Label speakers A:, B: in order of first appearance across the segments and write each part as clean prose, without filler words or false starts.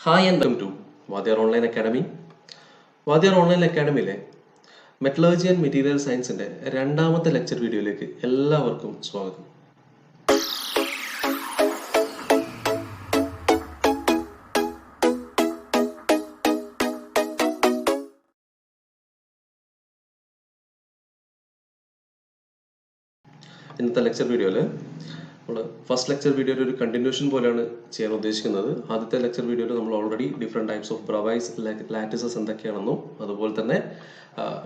A: Hi and welcome to Vadiyar Online Academy. Vadiyar Online Academy Metallurgy and Material Science രണ്ടാമത്തെ lecture വീഡിയോയിലേക്ക് എല്ലാവർക്കും സ്വാഗതം. ഇന്നത്തെ ലെക്ചർ വീഡിയോയിൽ നമ്മൾ ഫസ്റ്റ് ലെക്ചർ വീഡിയോയിൽ ഒരു കണ്ടിന്യൂഷൻ പോലെയാണ് ചെയ്യാൻ ഉദ്ദേശിക്കുന്നത്. ആദ്യത്തെ ലെക്ചർ വീഡിയോയിൽ നമ്മൾ already different types of Bravais lattices എന്തൊക്കെയാണെന്നും അതുപോലെ തന്നെ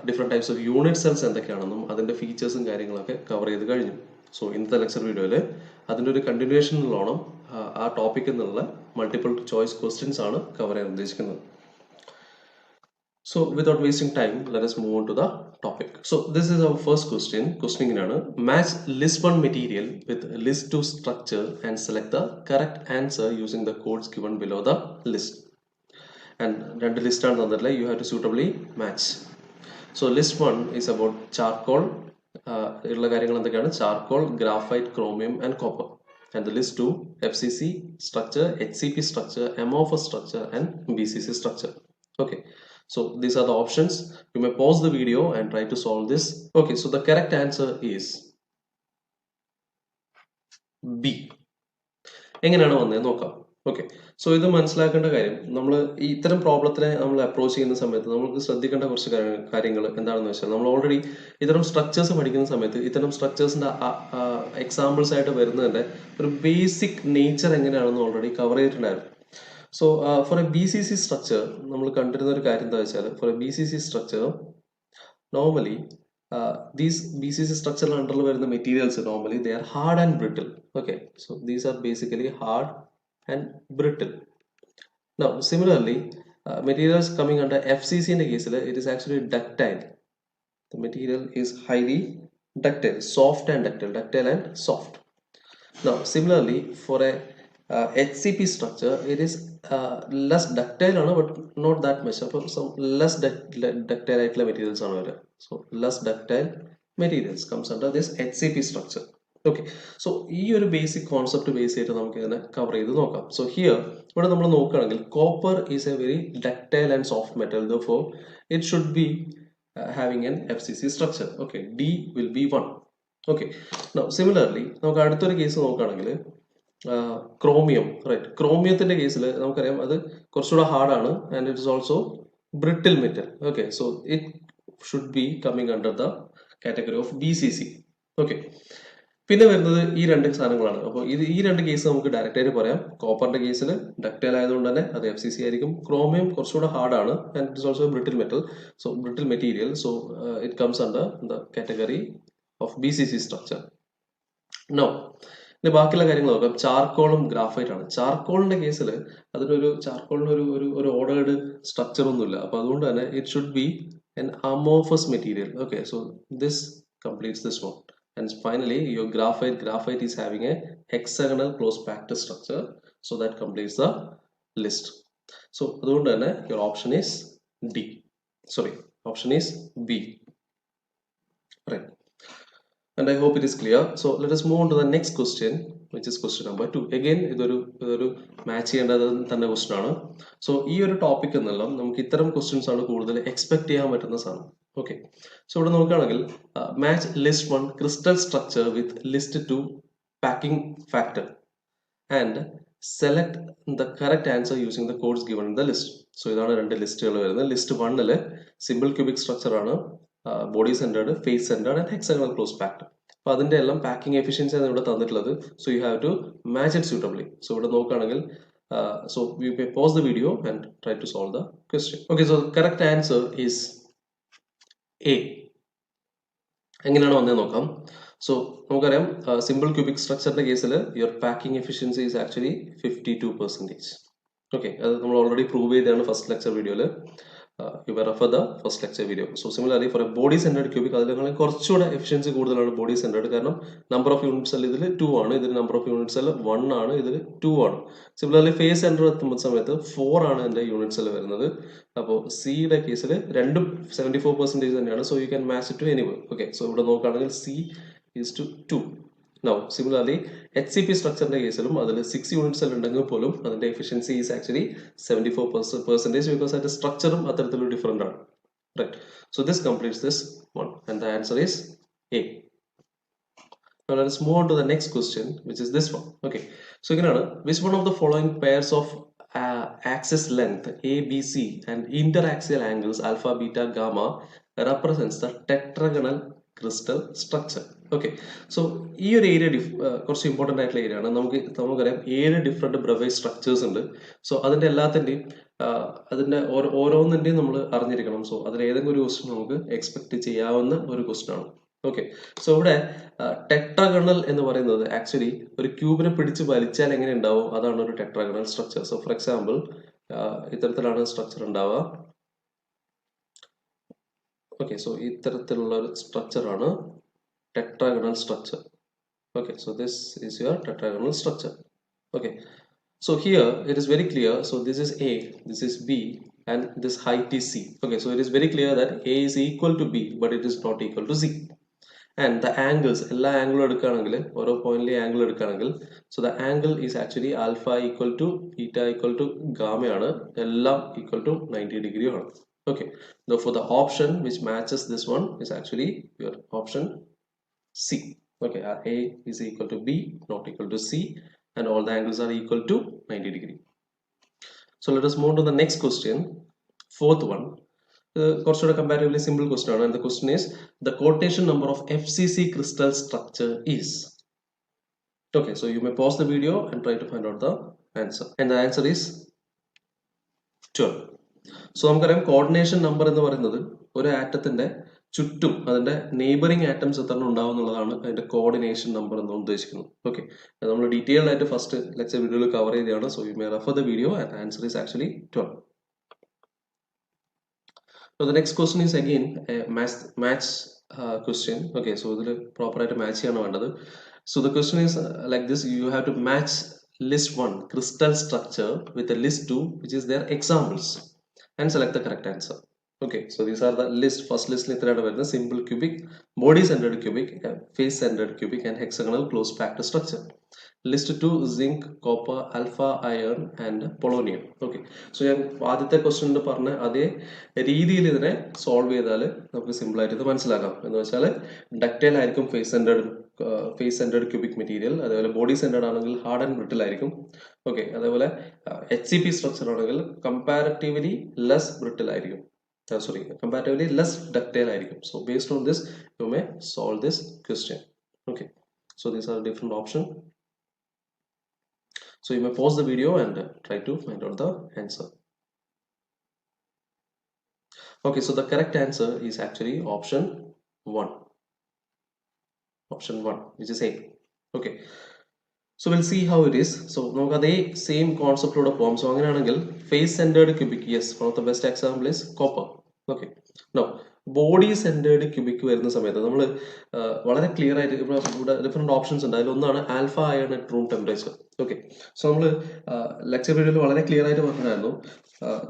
A: different types of unit cells എന്തൊക്കെയാണെന്നും അതിൻ്റെ ഫീച്ചേഴ്സും കാര്യങ്ങളൊക്കെ കവർ ചെയ്ത് കഴിഞ്ഞു. സോ ഇന്നത്തെ ലെക്ചർ വീഡിയോയിൽ അതിൻ്റെ ഒരു കണ്ടിന്യൂഷനിലോണം ആ ടോപ്പിക്കിൽ നിന്നുള്ള മൾട്ടിപ്പിൾ ചോയ്സ് ക്വസ്റ്റ്യൻസ് ആണ് കവർ ചെയ്യാൻ ഉദ്ദേശിക്കുന്നത്. So without wasting time, let us move on to the topic. So this is our first question. Questioning match list 1 material with list 2 structure and select the correct answer using the codes given below the list. And the list you have to suitably match. So list 1 is about charcoal, charcoal, graphite, chromium and copper. And the list 2 FCC structure, HCP structure, amorphous structure and BCC structure. Okay. So these are the options. You may pause the video and try to solve this. Okay, so the correct answer is B. എങ്ങനെയാണ് വന്നത് നോക്കാം. Okay, so ഇത് മനസ്സിലാക്കേണ്ട കാര്യം, നമ്മൾ ഇത്തരം പ്രോബ്ലത്തിനെ നമ്മൾ approach ചെയ്യുന്ന സമയത്ത് നമുക്ക് ശ്രദ്ധിക്കേണ്ട കുറച്ച് കാര്യങ്ങൾ എന്താണെന്ന് വെച്ചാൽ, നമ്മൾ ഓൾറെഡി ഇത്തരം സ്ട്രക്ചേഴ്സ് പഠിക്കുന്ന സമയത്ത് ഇത്തരം സ്ട്രക്ചേഴ്സിന്റെ എക്സാമ്പിൾസ് ആയിട്ട് വരുന്നതിന്റെ ഒരു ബേസിക് നേച്ചർ എങ്ങനെയാണെന്ന് ഓൾറെഡി കവർ ചെയ്തിട്ടുണ്ടായിരുന്നു. So for a BCC structure, നമ്മൾ കണ്ടിരുന്ന ഒരു കാര്യം എന്താ വെച്ചാൽ, for a BCC structure, normally these BCC structure under വരുന്ന materials normally they are hard and brittle. Okay, so these are basically hard and brittle. Now similarly, materials coming under FCC in the case, it is actually ductile. The material is highly ductile, soft and ductile and soft. Now similarly, for a HCP structure, it is less ductile, but not that much. Some less ductile materials are there. So less ductile materials comes under this HCP structure. Okay, so this basic concept base cover. So here, what we look, copper is a very ductile and soft metal. Therefore, it should be having an FCC structure. Okay, D will be 1. Okay, now similarly, now another case chromium, right? Chromium in the case is hard and it is also brittle metal. Okay, so it should be coming under the category of BCC. Okay, പിന്നെ വരുന്നത് ഈ രണ്ട് സാധനങ്ങളാണ്. അപ്പോൾ ഈ രണ്ട് case നമുക്ക് direct ആയിട്ട് പറയാം. കോപ്പറിന്റെ കേസിൽ ഡക്റ്റൈൽ ആയതുകൊണ്ട് തന്നെ അത് FCC ആയിരിക്കും. ക്രോമിയം കുറച്ചുകൂടെ ഹാർഡ് ആണ് and it is also brittle metal, so brittle material, so it comes under the category of BCC structure. Now പിന്നെ ബാക്കിയുള്ള കാര്യങ്ങൾ നോക്കാം. ചാർക്കോളും ഗ്രാഫൈറ്റ് ആണ്. ചാർക്കോളിന്റെ കേസിൽ അതിനൊരു ഒരു ഓർഡേർഡ് സ്ട്രക്ചർ ഒന്നുമില്ല. അപ്പൊ അതുകൊണ്ട് തന്നെ it should be an amorphous material. Okay, so this completes this one. And finally, your graphite is having a hexagonal close packed structure, so that completes the list. So അതുകൊണ്ട് തന്നെ your option is D. Sorry, option is B. Right. And I hope it is clear. So let us move on to the next question, which is question number 2. Again, idoru match cheyendathanne question aanu. So ee oru topic ennallam namukku ittaram questions aanu koodal expect cheyan pattuna saanu. Okay, so ഇവിടെ നോക്കുകയാണെങ്കിൽ match list 1 crystal structure with list 2 packing factor and select the correct answer using the codes given in the list. So ഇതാണ് രണ്ട് ലിസ്റ്റുകൾ വരുന്നത്. List 1 simple cubic structure ആണ്, body centered, face centered and hexagonal close packed. അപ്പൊ അതിന്റെ എല്ലാം packing efficiency ആണ് ഇവിടെ തന്നിട്ടുള്ളത്. So you have to match it suitably. So ഇവിടെ നോക്കുകയാണെങ്കിൽ so you may pause the video and try to solve the question. Okay, so the correct answer is A. എങ്ങനെയാണ് വന്നത് നോക്കാം. സോ നമുക്കറിയാം സിമ്പിൾ ക്യൂബിക് സ്ട്രക്ചറിന്റെ കേസിൽ your packing efficiency is actually 52%. Okay, അത് നമ്മൾ already prove ചെയ്തതാണ് ഫസ്റ്റ് ലെക്ചർ വീഡിയോയിൽ. You will refer the first lecture video. So similarly for a body centered cubic, അതിൽ കുറച്ചുകൂടെ എഫിഷ്യൻസി കൂടുതലാണ് ബോഡി സെന്റേർഡ്. കാരണം നമ്പർ ഓഫ് യൂണിറ്റ് സെൽ ഇതിൽ 2 ആണ്, ഇതിൽ നമ്പർ ഓഫ് യൂണിറ്റ് സെൽ 1 ആണ്, ഇതിൽ 2 ആണ്. സിമിലർലി ഫേസ് സെന്റർ എത്തുന്ന സമയത്ത് 4 ആണ് എൻ്റെ യൂണിറ്റ് സെൽ വരുന്നത്. അപ്പോൾ സിയുടെ കേസിൽ രണ്ടും 74% തന്നെയാണ്. So you can match it to anywhere. Okay, so ഇവിടെ നോക്കുകയാണെങ്കിൽ C is to 2. Now, similarly, HCP structure in the case, 6 units and the efficiency is actually 74% because the structure is different. Right. So this completes this one, and the answer is A. Now let us move on to the next question, which is this one. Okay. So again, which one of the following pairs of axis length ABC and interaxial angles alpha, beta, gamma represents the tetragonal crystal structure? Okay. So ഈ ഒരു area കുറച്ച് important ആയിട്ടുള്ള area ആണ്. നമുക്കറിയാം 7 different ബ്രവേജ് structures ഉണ്ട്. So അതിൻ്റെ എല്ലാത്തിൻ്റെയും അതിൻ്റെ ഓരോന്നിൻ്റെയും നമ്മൾ അറിഞ്ഞിരിക്കണം. സോ അതിൽ ഏതെങ്കിലും ഒരു ക്വസ്റ്റ്യൻ നമുക്ക് എക്സ്പെക്ട് ചെയ്യാവുന്ന ഒരു ക്വസ്റ്റ്യൻ ആണ്. ഓക്കെ. സോ ഇവിടെ ടെട്രാഗണൽ എന്ന് പറയുന്നത് ആക്ച്വലി ഒരു ക്യൂബിനെ പിടിച്ച് വലിച്ചാൽ എങ്ങനെ ഉണ്ടാവും, അതാണ് ഒരു tetragonal structure. So for example ഇത്തരത്തിലാണ് സ്ട്രക്ചർ ഉണ്ടാവുക. ഓക്കെ. സോ ഇത്തരത്തിലുള്ള ഒരു സ്ട്രക്ചറാണ് tetragonal structure. Okay, so this is your tetragonal structure. Okay, so here it is very clear. So this is A, this is B, and this height is C. Okay, so it is very clear that A is equal to B, but it is not equal to C. And the angles, all angle എടുക്കുകയാണെങ്കിൽ ഓരോ പോയിന്റിലെ angle എടുക്കുകയാണെങ്കിൽ, so the angle is actually alpha equal to beta equal to gamma ആണ്, എല്ലാം equal to 90 degree ആണ്. Okay, therefore the option which matches this one is actually your option C. Okay, A is equal to B, not equal to C, and all the angles are equal to 90 degree. So let us move to the next question, fourth one. Comparatively simple question, and the question is the quotation number of FCC crystal structure is. Okay, so you may pause the video and try to find out the answer, and the answer is 12. So നമുക്കറിയാം coordination number എന്ന് പറയുന്നത് ഒരു ആറ്റത്തിന്റെ ചുറ്റും അതിന്റെ neighbouring atoms എത്ര ഉണ്ടാവും എന്നുള്ളതാണ് അതിന്റെ കോർഡിനേഷൻ നമ്പർ എന്ന് ഉദ്ദേശിക്കുന്നത്. ഓക്കെ, നമ്മൾ ഡീറ്റെയിൽഡ് ആയിട്ട് ഫസ്റ്റ് ലെക്ചർ വീഡിയോയിൽ കവർ ചെയ്തതാണ്. So you may refer the video and answer is actually 12. So the next question is again a match question. Okay, so ഇതിൽ പ്രോപ്പർ ആയിട്ട് മാച്ച് ചെയ്യാണ് വേണ്ടത്. So the question is like this: you have to match list 1 crystal structure with the list 2 which is their examples and select the correct answer. Okay, so these are the list. First list is simple cubic, body centered cubic, face centered cubic, and hexagonal close packed structure. List 2 zinc, copper, alpha, iron, and polonium. Okay, so ഞാൻ ആദ്യത്തെ ക്വസ്റ്റ്യനിൽ പറഞ്ഞ അതേ രീതിയിൽ ഇതിനെ solve ചെയ്താൽ നമുക്ക് simple ആയിട്ട് ഇത് മനസ്സിലാക്കാം. എന്ന് വെച്ചാൽ ഡക്റ്റൈൽ ആയിരിക്കും ഫേസ് സെന്റേർഡ് ക്യൂബിക് മെറ്റീരിയൽ, അതേപോലെ ബോഡി സെന്റേർഡ് ആണെങ്കിൽ ഹാർഡ് ആൻഡ് ബ്രിട്ടിൽ ആയിരിക്കും. ഓക്കെ, അതേപോലെ HCP സ്ട്രക്ചർ ആണെങ്കിൽ കമ്പാരിറ്റീവ്ലി ലെസ് ബ്രിട്ടിൽ ആയിരിക്കും. Comparatively less ductile ആയിരിക്കും. So based on this you may solve this question. Okay, so these are different options. So you may pause the video and try to find out the answer. Okay, so the correct answer is actually option 1. Option 1, which is A. Okay, so we'll see how it is. So now the same concept of the form. So face centered cubic, yes, one of the best example is copper. Okay, now body centered cubic വരുന്ന സമയത്ത് നമ്മൾ വളരെ clear ആയിട്ട് ഇവിടെ different options ഉണ്ട്. അതിലൊന്നാണ് alpha iron at room temperature. Okay, so നമ്മൾ lecture വീഡിയോയിൽ വളരെ ക്ലിയർ ആയിട്ട് പറഞ്ഞായിരുന്നു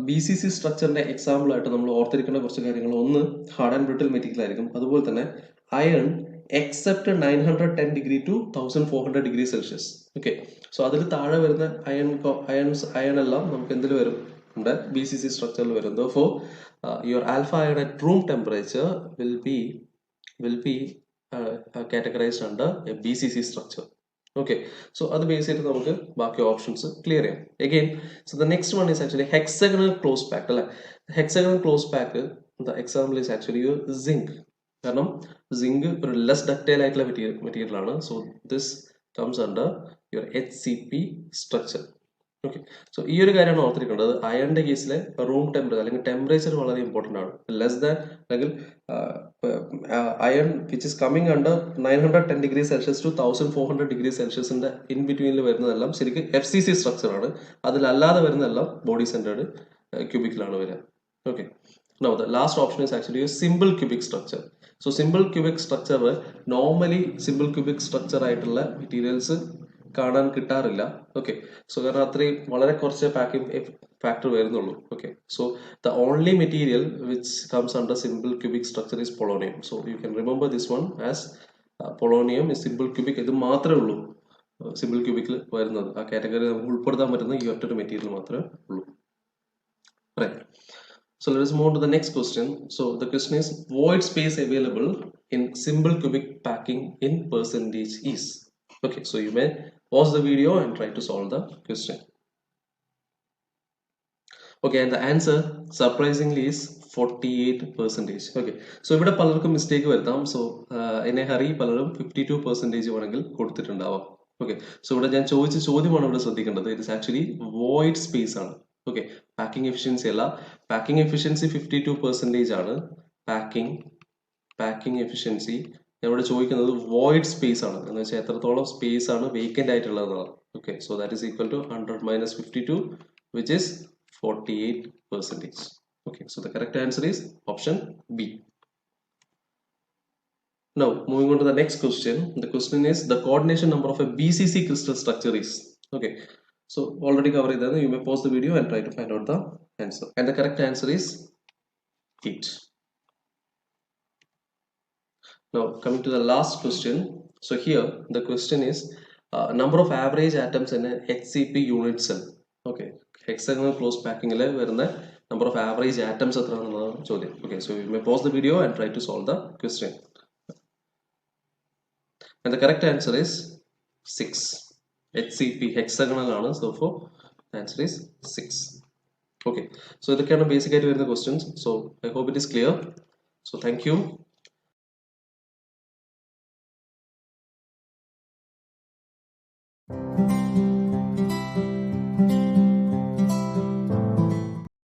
A: BCC സ്ട്രക്ചറിന്റെ എക്സാമ്പിൾ ആയിട്ട് നമ്മൾ ഓർത്തിരിക്കേണ്ട കുറച്ച് കാര്യങ്ങൾ. ഒന്ന് ഹാർഡ് ആൻഡ് ബ്രിട്ടിൽ മെറ്റീരിയൽ ആയിരിക്കും. അതുപോലെ തന്നെ iron except 910 degree to 1400 degree Celsius. Okay, so അതിൽ താഴെ വരുന്ന അയൺ എല്ലാം നമുക്ക് എന്തിൽ വരും, നമ്മുടെ BCC structure വരും. Therefore, your alpha ion at room temperature will be categorized under a BCC structure. Okay, so അത് ബേസ് ചെയ്തിട്ട് നമുക്ക് ബാക്കി ഓപ്ഷൻസ് ക്ലിയർ ചെയ്യാം. Again, so the next one is actually hexagonal close pack. അല്ലെ, hexagonal close pack, the example is actually your zinc. കാരണം zinc ഒരു less ductile ആയിട്ടുള്ള material ആണ്. So this comes under your HCP structure. Okay, so ഈ ഒരു കാര്യമാണ് ഓർത്തിരിക്കേണ്ടത്. അയണിന്റെ കേസിലെ റൂം ടെമ്പറേച്ചർ അല്ലെങ്കിൽ ടെമ്പറേച്ചർ വളരെ ഇമ്പോർട്ടൻ്റ് ആണ്. ലെസ് ദാൻ അല്ലെങ്കിൽ iron which is coming under 910 degree Celsius to 1400 degree സെൽഷ്യസിന്റെ ഇൻ ബിറ്റ്വീനിൽ വരുന്നതെല്ലാം ശരിക്കും FCC സ്ട്രക്ചർ ആണ്. അതിലല്ലാതെ വരുന്നതെല്ലാം ബോഡി സെന്റേർഡ് ക്യൂബിക്കിലാണ് വരിക. Okay, now the last option is actually a simple cubic structure. So simple cubic structure normally simple cubic structure ആയിട്ടുള്ള materials കാണാൻ കിട്ടാറില്ല. Okay, so കാരണം അത്രയും വളരെ കുറച്ച് പാക്കിംഗ് ഫാക്ടർ വരുന്നുള്ളൂ. Okay, so the only material which comes under simple cubic structure is polonium. So you can remember this one as Polonium is simple cubic. ഇത് മാത്രമേ ഉള്ളൂ സിമ്പിൾ ക്യൂബിക്കിൽ വരുന്നത്. ആ കാറ്റഗറി നമുക്ക് ഉൾപ്പെടുത്താൻ പറ്റുന്ന ഈ ഒറ്റ മെറ്റീരിയൽ മാത്രമേ ഉള്ളൂ. Right. So let us move on to the next question. So the question is, void space available in simple cubic packing in percentage is. Okay, so you may pause the video and try to solve the question. Okay, and the answer surprisingly is 48%. Okay, so ഇവിടെ പലർക്കും mistake വരുത്താം. So എന്നെ hurry പലരും 52% വേണമെങ്കിൽ കൊടുത്തിട്ടുണ്ടാവാം. Okay, so ഇവിടെ ഞാൻ ചോദിച്ച ചോദ്യമാണ് ഇവിടെ ശ്രദ്ധിക്കേണ്ടത്. It is actually void space ആണ്. ഓക്കെ, പാക്കിംഗ് എഫിഷ്യൻസി അല്ല. പാക്കിംഗ് എഫിഷ്യൻസി 52% ആണ്. പാക്കിംഗ് എഫിഷ്യൻസി ഇവിടെ ചോദിക്കുന്നത് വോയിഡ് സ്പേസ് ആണ്. എന്ന് വെച്ചാൽ എത്രത്തോളം സ്പേസ് ആണ് വേക്കന്റ് ആയിട്ടുള്ളതാണ്. Okay, so that is equal to 100 minus 52, which is 48%. Okay, so the correct answer is option B. Now moving on to the next question. The question is, the coordination number of a BCC crystal structure is. Okay, so already covered that. You may pause the video and try to find out the answer. And the correct answer is 8. Now coming to the last question. So here the question is, number of average atoms in a HCP unit cell. Okay, hexagonal closed packing le varuna number of average atoms എത്രയാണെന്നാണ് ചോദ്യം. Okay, so you may pause the video and try to solve the question. And the correct answer is 6. HCP hexagonal ആണ്. So for the answer is 6. Okay, so ഇതൊക്കെയാണ് basic ആയിട്ട് വരുന്ന questions. So I hope it is clear. So thank you.